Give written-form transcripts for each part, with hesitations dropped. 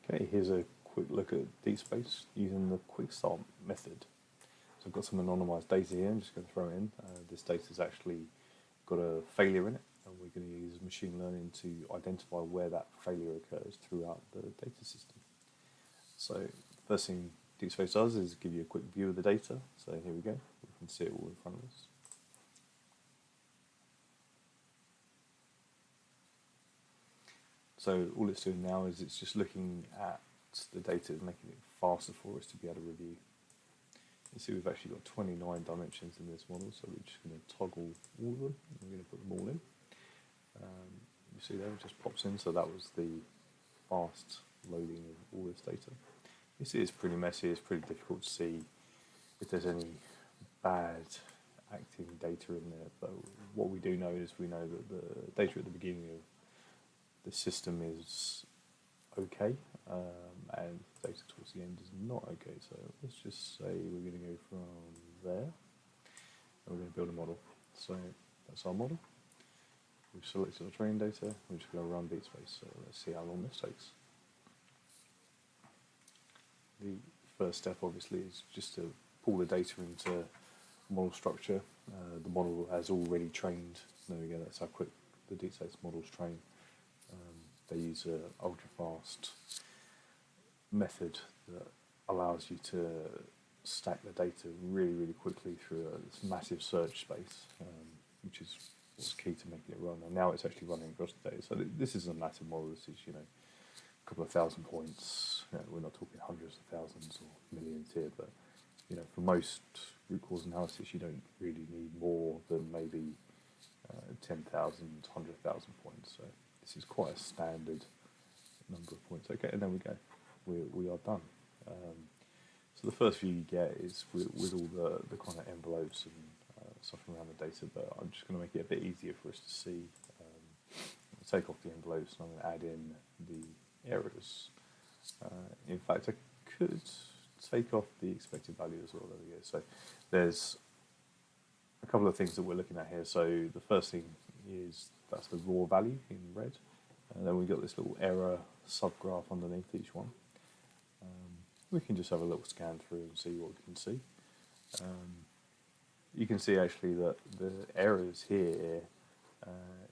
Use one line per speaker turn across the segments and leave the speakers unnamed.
Okay, here's a quick look at DeepSpace using the quick start method. So I've got some anonymized data here, I'm just going to throw it in. This data's actually got a failure in it, and we're going to use machine learning to identify where that failure occurs throughout the data system. So the first thing DeepSpace does is give you a quick view of the data. So here we go, we can see it all in front of us. So all it's doing now is it's just looking at the data and making it faster for us to be able to review. You see we've actually got 29 dimensions in this model, so we're just going to toggle all of them, and we're going to put them all in. You see there, it just pops in, so that was the fast loading of all this data. You see it's pretty messy, it's pretty difficult to see if there's any bad acting data in there, but what we do know is we know that the data at the beginning of the system is okay, and data towards the end is not okay. So let's just say we're going to go from there, and we're going to build a model. So that's our model. We've selected our training data, we're just going to run DeepSpace. So let's see how long this takes. The first step obviously is just to pull the data into model structure. The model has already trained. There we go, that's how quick the DeepSpace models train. They use an ultra-fast method that allows you to stack the data really, really quickly through this massive search space, which is what's key to making it run. And now it's actually running across the data. So this is a massive model. This is, a couple of thousand points. We're not talking hundreds of thousands or millions here, but for most root cause analysis, you don't really need more than maybe 10,000, 100,000 points. So this is quite a standard number of points. Okay, and there we go. We are done. So the first view you get is with all the kind of envelopes and stuff around the data, but I'm just going to make it a bit easier for us to see. Take off the envelopes and I'm going to add in the errors. In fact, I could take off the expected value as well. There we go. So there's a couple of things that we're looking at here. So the first thing is that's the raw value in red, and then we've got this little error subgraph underneath each one. We can just have a little scan through and see what we can see. You can see actually that the errors here,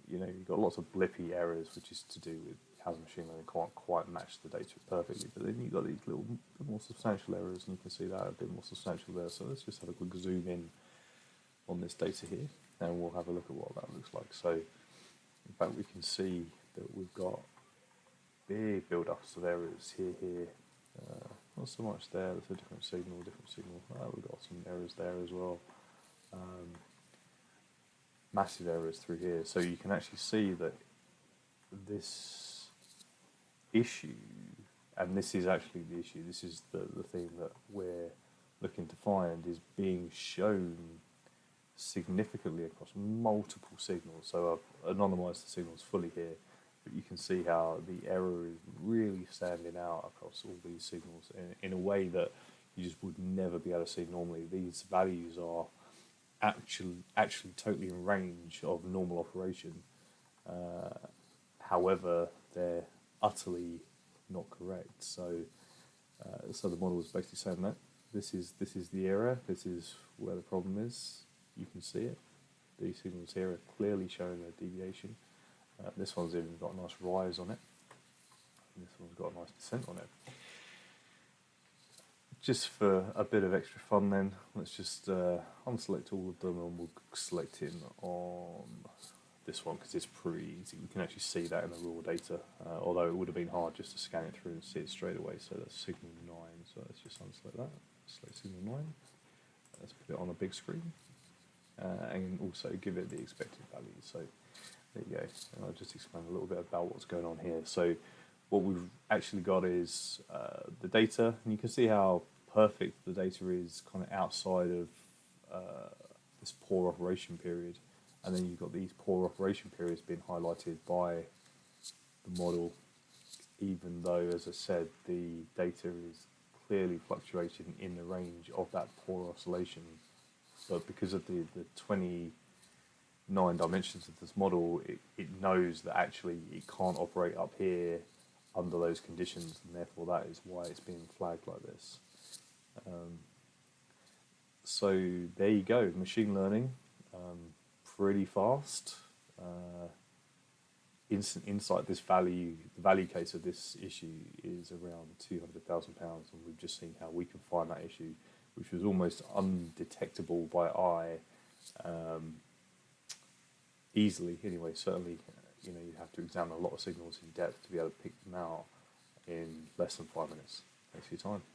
you've got lots of blippy errors, which is to do with how the machine learning can't quite match the data perfectly, but then you've got these little bit more substantial errors, and you can see that a bit more substantial there. So let's just have a quick zoom in on this data here, and we'll have a look at what that looks like. So in fact, we can see that we've got big build-ups of errors here. Not so much there, that's a different signal. We've got some errors there as well. Massive errors through here. So you can actually see that this issue, and this is actually the issue, this is the thing that we're looking to find, is being shown significantly across multiple signals. So I've anonymized the signals fully here, but you can see how the error is really standing out across all these signals in a way that you just would never be able to see normally. These values are actually totally in range of normal operation. However, they're utterly not correct. So the model is basically saying that this is the error. This is where the problem is. You can see it. These signals here are clearly showing a deviation. This one's even got a nice rise on it. This one's got a nice descent on it. Just for a bit of extra fun then, let's just unselect all of them and we'll select in on this one because it's pretty easy. We can actually see that in the raw data, although it would have been hard just to scan it through and see it straight away. So that's signal 9, so let's just unselect that. Select signal 9. Let's put it on a big screen and also give it the expected value. So there you go. And I'll just explain a little bit about what's going on here. So what we've actually got is the data, and you can see how perfect the data is kind of outside of this poor operation period, and then you've got these poor operation periods being highlighted by the model, even though, as I said, the data is clearly fluctuating in the range of that poor oscillation. But because of the 29 dimensions of this model, it knows that actually it can't operate up here under those conditions, and therefore that is why it's being flagged like this. So there you go, machine learning, pretty fast. Instant insight. The value case of this issue is around £200,000, and we've just seen how we can find that issue, which was almost undetectable by eye, easily. Anyway, certainly, you have to examine a lot of signals in depth to be able to pick them out in less than 5 minutes. Thanks for your time.